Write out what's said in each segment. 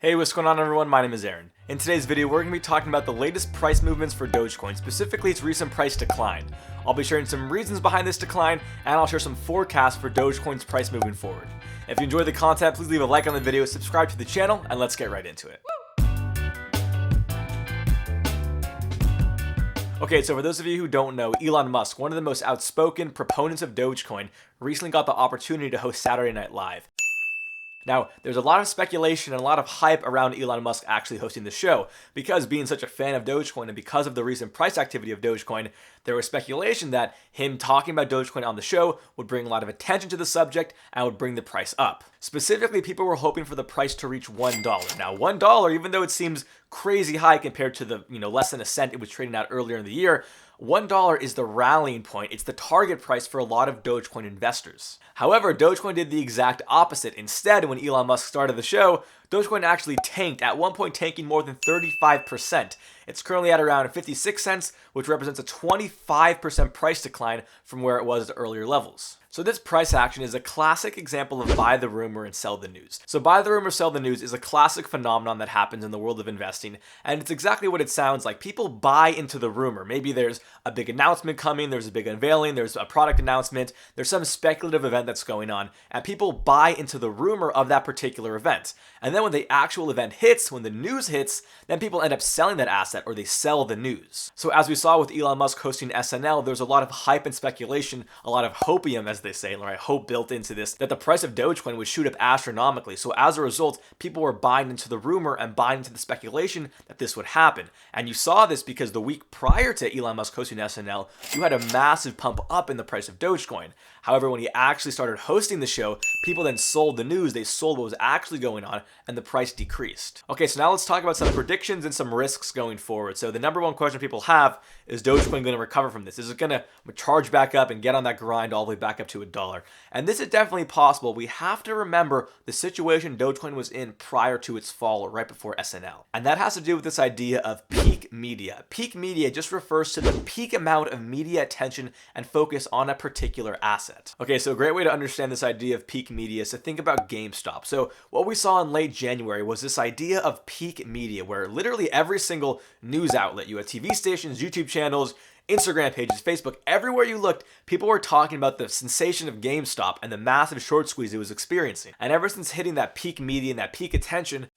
Hey, what's going on everyone? My name is Aaron. In today's video, we're going to be talking about the latest price movements for Dogecoin, specifically its recent price decline. I'll be sharing some reasons behind this decline, and I'll share some forecasts for Dogecoin's price moving forward. If you enjoyed the content, please leave a like on the video, subscribe to the channel, and let's get right into it. Okay, so for those of you who don't know, Elon Musk, one of the most outspoken proponents of Dogecoin, recently got the opportunity to host Saturday Night Live. Now, there's a lot of speculation and a lot of hype around Elon Musk actually hosting the show, because being such a fan of Dogecoin and because of the recent price activity of Dogecoin, there was speculation that him talking about Dogecoin on the show would bring a lot of attention to the subject and would bring the price up. Specifically, people were hoping for the price to reach $1. Now, $1, even though it seems crazy high compared to the less than a cent it was trading at earlier in the year, $1 is the rallying point. It's the target price for a lot of Dogecoin investors. However, Dogecoin did the exact opposite. Instead, when Elon Musk started the show, Dogecoin actually tanked, at one point tanking more than 35%. It's currently at around 56 cents, which represents a 25% price decline from where it was at earlier levels. So this price action is a classic example of buy the rumor and sell the news. So buy the rumor, sell the news is a classic phenomenon that happens in the world of investing, and it's exactly what it sounds like. People buy into the rumor. Maybe there's a big announcement coming, there's a big unveiling, there's a product announcement, there's some speculative event that's going on, and people buy into the rumor of that particular event. And then when the actual event hits, when the news hits, then people end up selling that asset, or they sell the news. So as we saw with Elon Musk hosting SNL, there's a lot of hype and speculation, a lot of hopium, as they say, right? Hope built into this, that the price of Dogecoin would shoot up astronomically. So as a result, people were buying into the rumor and buying into the speculation that this would happen. And you saw this because the week prior to Elon Musk hosting SNL, you had a massive pump up in the price of Dogecoin. However, when he actually started hosting the show, people then sold the news, they sold what was actually going on, and the price decreased. Okay, so now let's talk about some predictions and some risks going forward. So the number one question people have is Dogecoin going to recover from this? Is it going to charge back up and get on that grind all the way back up to $1? And this is definitely possible. We have to remember the situation Dogecoin was in prior to its fall, or right before SNL. And that has to do with this idea of peak media. Peak media just refers to the peak amount of media attention and focus on a particular asset. Okay, so a great way to understand this idea of peak media is to think about GameStop. So what we saw in late January was this idea of peak media, where literally every single news outlet, you had TV stations, YouTube channels, Instagram pages, Facebook, everywhere you looked, people were talking about the sensation of GameStop and the massive short squeeze it was experiencing. And ever since hitting that peak media and that peak attention,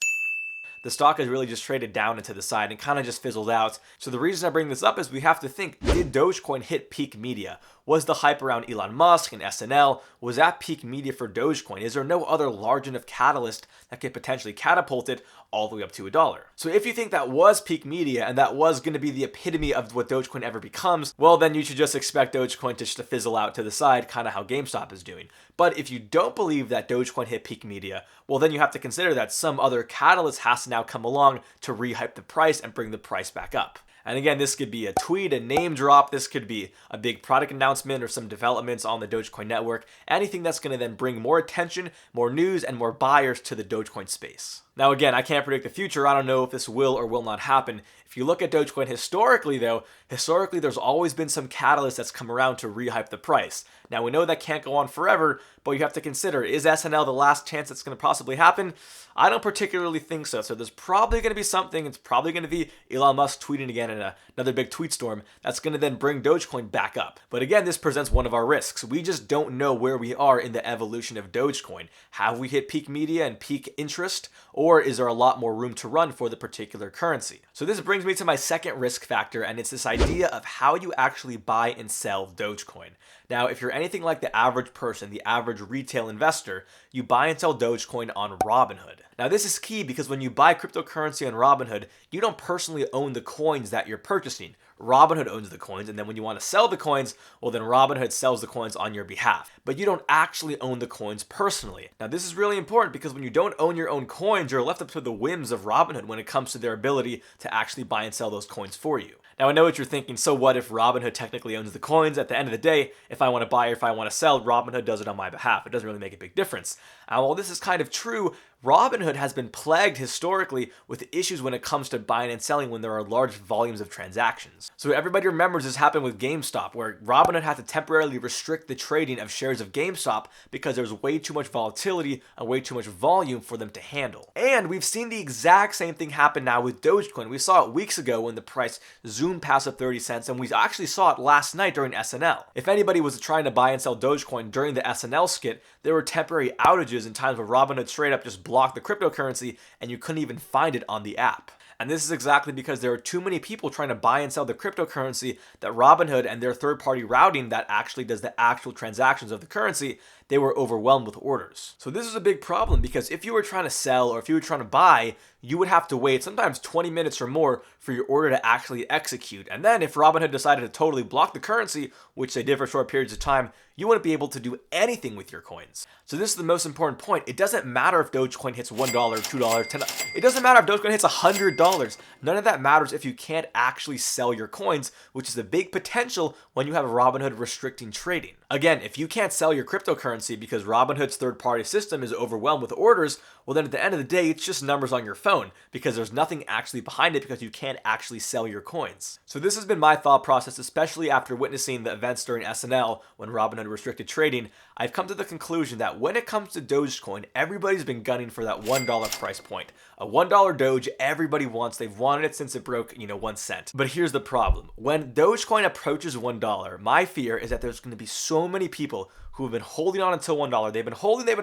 the stock has really just traded down into the side and kind of just fizzled out. So the reason I bring this up is we have to think, did Dogecoin hit peak media? Was the hype around Elon Musk and SNL, was that peak media for Dogecoin? Is there no other large enough catalyst that could potentially catapult it all the way up to $1? So if you think that was peak media and that was going to be the epitome of what Dogecoin ever becomes, well then you should just expect Dogecoin to just fizzle out to the side, kind of how GameStop is doing. But if you don't believe that Dogecoin hit peak media, well then you have to consider that some other catalyst has to now come along to re-hype the price and bring the price back up. And again, this could be a tweet, a name drop, this could be a big product announcement or some developments on the Dogecoin network, anything that's going to then bring more attention, more news, and more buyers to the Dogecoin space. Now again, I can't predict the future. I don't know if this will or will not happen. If you look at Dogecoin historically though, there's always been some catalyst that's come around to re-hype the price. Now we know that can't go on forever, but you have to consider, is SNL the last chance that's going to possibly happen? I don't particularly think so. So there's probably going to be something, it's probably going to be Elon Musk tweeting again in another big tweet storm that's going to then bring Dogecoin back up. But again, this presents one of our risks. We just don't know where we are in the evolution of Dogecoin. Have we hit peak media and peak interest? Or is there a lot more room to run for the particular currency? So this brings me to my second risk factor, and it's this idea of how you actually buy and sell Dogecoin. Now, if you're anything like the average person, the average retail investor, you buy and sell Dogecoin on Robinhood. Now, this is key because when you buy cryptocurrency on Robinhood, you don't personally own the coins that you're purchasing. Robinhood owns the coins, and then when you want to sell the coins, well then Robinhood sells the coins on your behalf. But you don't actually own the coins personally. Now this is really important because when you don't own your own coins, you're left up to the whims of Robinhood when it comes to their ability to actually buy and sell those coins for you. Now I know what you're thinking, so what if Robinhood technically owns the coins? At the end of the day, if I want to buy or if I want to sell, Robinhood does it on my behalf. It doesn't really make a big difference. While this is kind of true, Robinhood has been plagued historically with issues when it comes to buying and selling when there are large volumes of transactions. So everybody remembers this happened with GameStop, where Robinhood had to temporarily restrict the trading of shares of GameStop because there was way too much volatility and way too much volume for them to handle. And we've seen the exact same thing happen now with Dogecoin. We saw it weeks ago when the price zoomed past the 30 cents, and we actually saw it last night during SNL. If anybody was trying to buy and sell Dogecoin during the SNL skit, there were temporary outages in times where Robinhood straight up just blocked the cryptocurrency and you couldn't even find it on the app. And this is exactly because there are too many people trying to buy and sell the cryptocurrency that Robinhood and their third-party routing that actually does the actual transactions of the currency, they were overwhelmed with orders. So this is a big problem because if you were trying to sell or if you were trying to buy, you would have to wait sometimes 20 minutes or more for your order to actually execute. And then if Robinhood decided to totally block the currency, which they did for short periods of time, you wouldn't be able to do anything with your coins. So this is the most important point. It doesn't matter if Dogecoin hits $1, $2, $10. It doesn't matter if Dogecoin hits $100. None of that matters if you can't actually sell your coins, which is a big potential when you have Robinhood restricting trading. Again, if you can't sell your cryptocurrency because Robinhood's third-party system is overwhelmed with orders, well then at the end of the day, it's just numbers on your phone because there's nothing actually behind it because you can't actually sell your coins. So this has been my thought process, especially after witnessing the events during SNL when Robinhood restricted trading. I've come to the conclusion that when it comes to Dogecoin, everybody's been gunning for that $1 price point. A $1 Doge everybody wants. They've wanted it since it broke, 1 cent. But here's the problem. When Dogecoin approaches $1, my fear is that there's going to be so many people who have been holding on until $1. They've been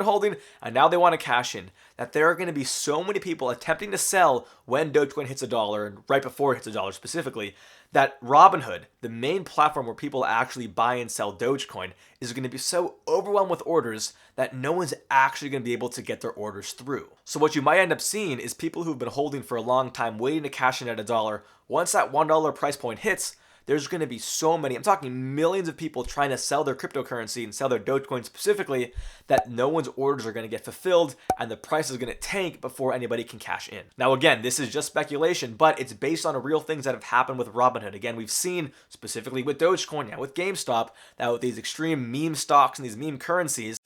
holding, and now they want to cash in. That there are going to be so many people attempting to sell when Dogecoin hits $1, and right before it hits $1 specifically, that Robinhood, the main platform where people actually buy and sell Dogecoin, is going to be so overwhelmed with orders that no one's actually going to be able to get their orders through. So what you might end up seeing is people who've been holding for a long time, waiting to cash in at $1. Once that $1 price point hits, there's going to be so many, I'm talking millions of people trying to sell their cryptocurrency and sell their Dogecoin specifically, that no one's orders are going to get fulfilled and the price is going to tank before anybody can cash in. Now again, this is just speculation, but it's based on real things that have happened with Robinhood. Again, we've seen specifically with Dogecoin, now with GameStop, that with these extreme meme stocks and these meme currencies,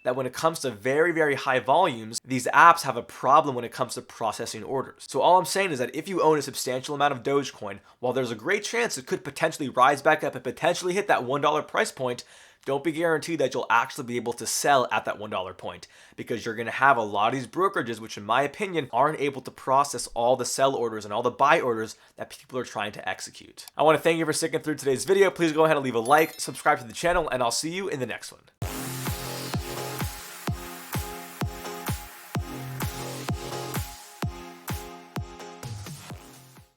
that when it comes to very, very high volumes, these apps have a problem when it comes to processing orders. So all I'm saying is that if you own a substantial amount of Dogecoin, while there's a great chance it could potentially rise back up and potentially hit that $1 price point, don't be guaranteed that you'll actually be able to sell at that $1 point, because you're going to have a lot of these brokerages, which in my opinion aren't able to process all the sell orders and all the buy orders that people are trying to execute. I want to thank you for sticking through today's video. Please go ahead and leave a like, subscribe to the channel, and I'll see you in the next one.